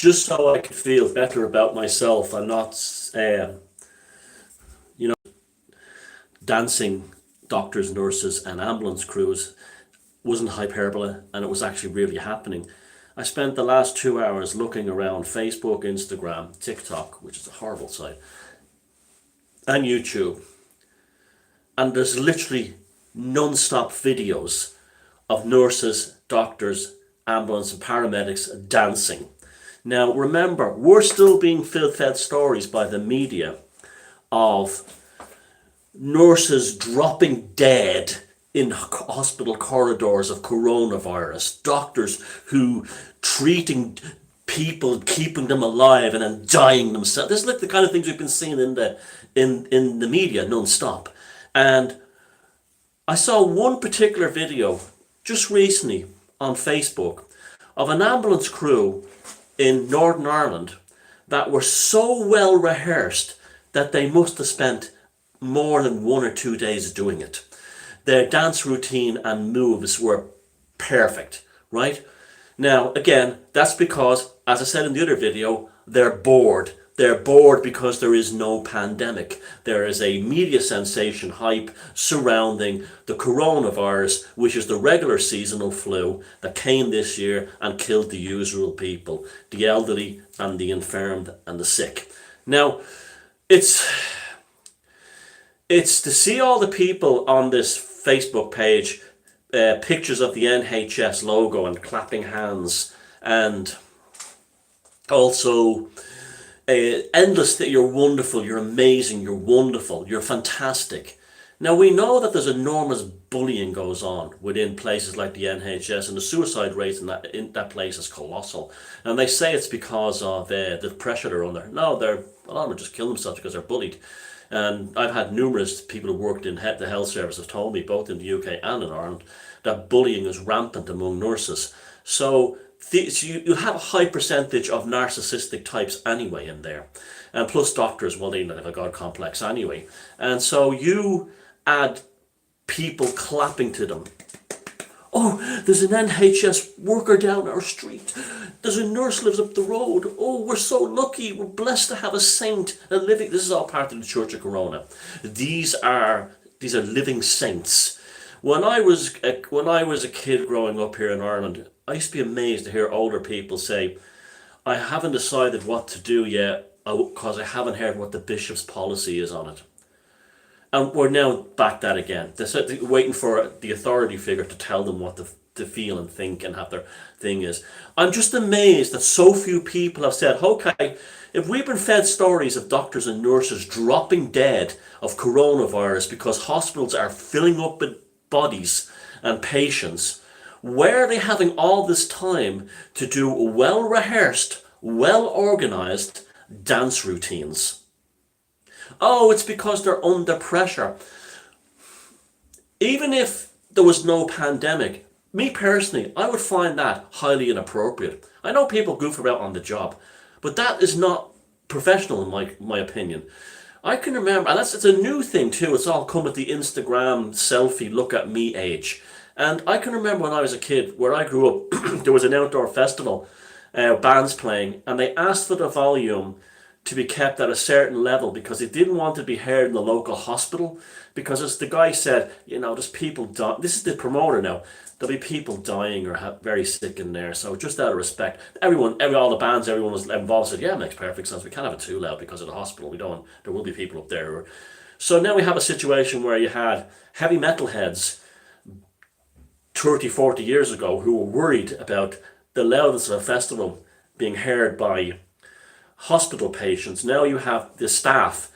just so I could feel better about myself and not, you know, dancing doctors, nurses, and ambulance crews wasn't hyperbole, and it was actually really happening. I spent the last 2 hours looking around Facebook, Instagram, TikTok, which is a horrible site, and YouTube, and there's literally non-stop videos of nurses, doctors, ambulance and paramedics dancing. Now remember, we're still being fed stories by the media of nurses dropping dead in hospital corridors of coronavirus, doctors who treating people, keeping them alive and then dying themselves. This is like the kind of things we've been seeing in the media non-stop. And I saw one particular video just recently on Facebook of an ambulance crew in Northern Ireland that were so well rehearsed that they must have spent more than 1 or 2 days doing it. Their dance routine and moves were perfect, right? Now, again, that's because, as I said in the other video, they're bored. They're bored because there is no pandemic. There is a media sensation hype surrounding the coronavirus, which is the regular seasonal flu that came this year and killed the usual people, the elderly and the infirmed and the sick. Now, it's to see all the people on this Facebook page, pictures of the NHS logo and clapping hands, and also endless that you're wonderful, you're amazing, you're wonderful, you're fantastic. Now we know that there's enormous bullying goes on within places like the NHS, and the suicide rate in that place is colossal. And they say it's because of the pressure they're under. No, a lot of them just kill themselves because they're bullied. And I've had numerous people who worked in the health service have told me, both in the UK and in Ireland, that bullying is rampant among nurses. So you have a high percentage of narcissistic types anyway in there. And plus doctors, well, they have a God complex anyway. And so you add people clapping to them. Oh, there's an NHS worker down our street. There's a nurse lives up the road. Oh, we're so lucky. We're blessed to have a saint, a living. This is all part of the Church of Corona. These are living saints. When I was a kid growing up here in Ireland, I used to be amazed to hear older people say, "I haven't decided what to do yet because I haven't heard what the bishop's policy is on it." And we're now back that again. They're waiting for the authority figure to tell them what to feel and think and have their thing is. I'm just amazed that so few people have said, okay, if we've been fed stories of doctors and nurses dropping dead of coronavirus because hospitals are filling up with bodies and patients, where are they having all this time to do well-rehearsed, well-organized dance routines? Oh, it's because they're under pressure. Even if there was no pandemic, me personally, I would find that highly inappropriate. I know people goof around on the job, but that is not professional in my opinion. I can remember, and it's a new thing too, it's all come with the Instagram selfie look at me age. And I can remember when I was a kid, where I grew up, there was an outdoor festival, bands playing, and they asked for the volume to be kept at a certain level because they didn't want to be heard in the local hospital, because as the guy said, there's people dying. This is the promoter now. There'll be people dying or very sick in there. So just out of respect, all the bands, everyone was involved said, yeah, it makes perfect sense. We can't have it too loud because of the hospital. There will be people up there. So now we have a situation where you had heavy metal heads 30, 40 years ago who were worried about the loudness of a festival being heard by hospital patients. Now you have the staff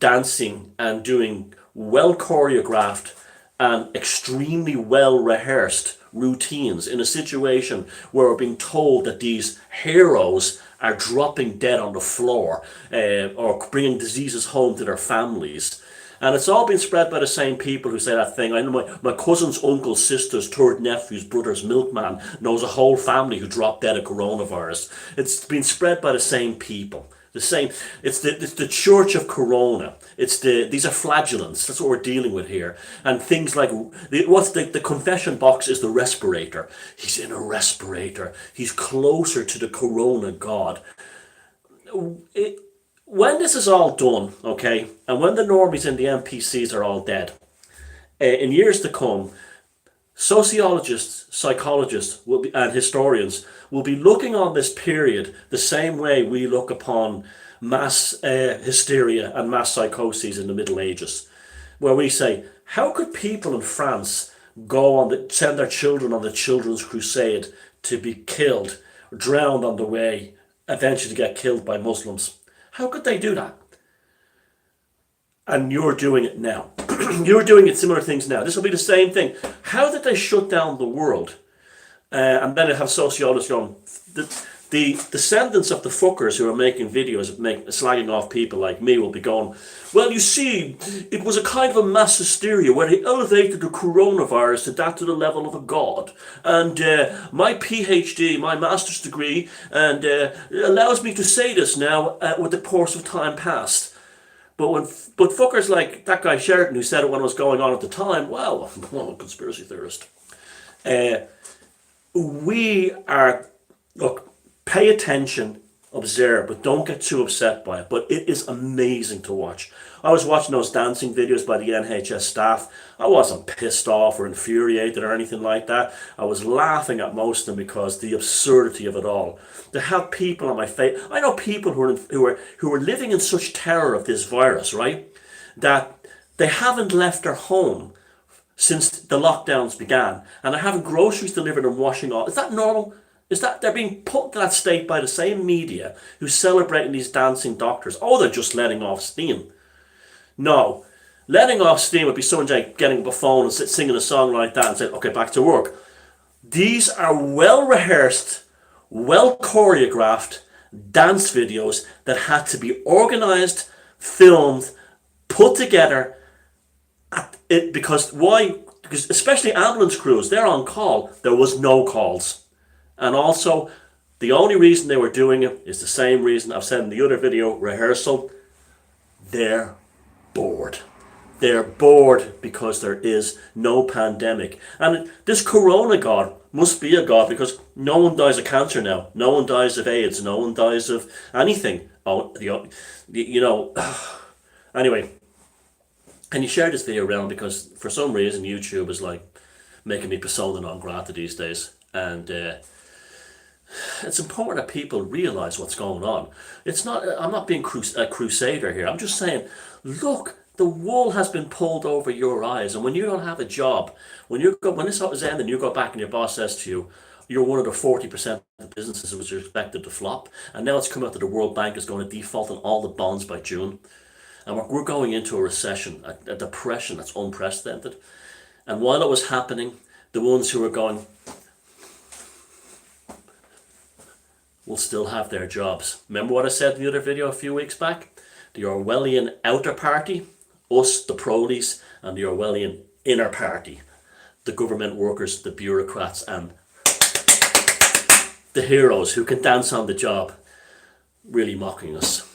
dancing and doing well choreographed and extremely well rehearsed routines in a situation where we're being told that these heroes are dropping dead on the floor or bringing diseases home to their families. And it's all been spread by the same people who say that thing. I know my cousin's uncle's sister's third nephew's brother's milkman knows a whole family who dropped dead of coronavirus. It's been spread by the same people. The same. It's the Church of Corona. These are flagellants. That's what we're dealing with here. And things like the confession box is the respirator. He's in a respirator. He's closer to the Corona God. When this is all done, okay, and when the normies and the NPCs are all dead, in years to come, sociologists, psychologists and historians will be looking on this period the same way we look upon mass hysteria and mass psychoses in the Middle Ages, where we say, how could people in France send their children on the Children's Crusade to be killed, drowned on the way, eventually to get killed by Muslims? How could they do that? And you're doing it now. You're doing similar things now. This will be the same thing. How did they shut down the world? And then I have sociologists going, the descendants of the fuckers who are making videos slagging off people like me will be going, well, you see, it was a kind of a mass hysteria where they elevated the coronavirus to the level of a god. And my PhD, my master's degree, and allows me to say this now with the course of time past. But fuckers like that guy Sheridan, who said it when it was going on at the time, well, I'm a conspiracy theorist. Look, pay attention, observe, but don't get too upset by it. But it is amazing to watch. I was watching those dancing videos by the NHS staff. I wasn't pissed off or infuriated or anything like that. I was laughing at most of them because the absurdity of it all. To have people on my face, I know people who are living in such terror of this virus, right, that they haven't left their home since the lockdowns began, and they're having groceries delivered and washing off. Is that normal? Is that they're being put to that state by the same media who's celebrating these dancing doctors? Oh, they're just letting off steam. No, letting off steam would be someone like getting up a phone and singing a song like that and saying, okay, back to work. These are well-rehearsed, well-choreographed dance videos that had to be organised, filmed, put together. Because why? Because especially ambulance crews, they're on call. There was no calls. And also, the only reason they were doing it is the same reason I've said in the other video, rehearsal. They're bored. They're bored because there is no pandemic. And this Corona God must be a God because no one dies of cancer now. No one dies of AIDS. No one dies of anything. Anyway, can you share this video around? Because for some reason YouTube is like making me persona non grata these days. And it's important that people realize what's going on. I'm not being a crusader here. I'm just saying, look, the wool has been pulled over your eyes, and when you don't have a job, when this is ending, you go back and your boss says to you, you're one of the 40% of businesses which are expected to flop, and now it's come out that the World Bank is going to default on all the bonds by June, and we're going into a recession, a depression that's unprecedented. And while it was happening, the ones who are going will still have their jobs. Remember what I said in the other video a few weeks back? The Orwellian outer party, us, the prolies, and the Orwellian inner party, the government workers, the bureaucrats, and the heroes who can dance on the job, really mocking us.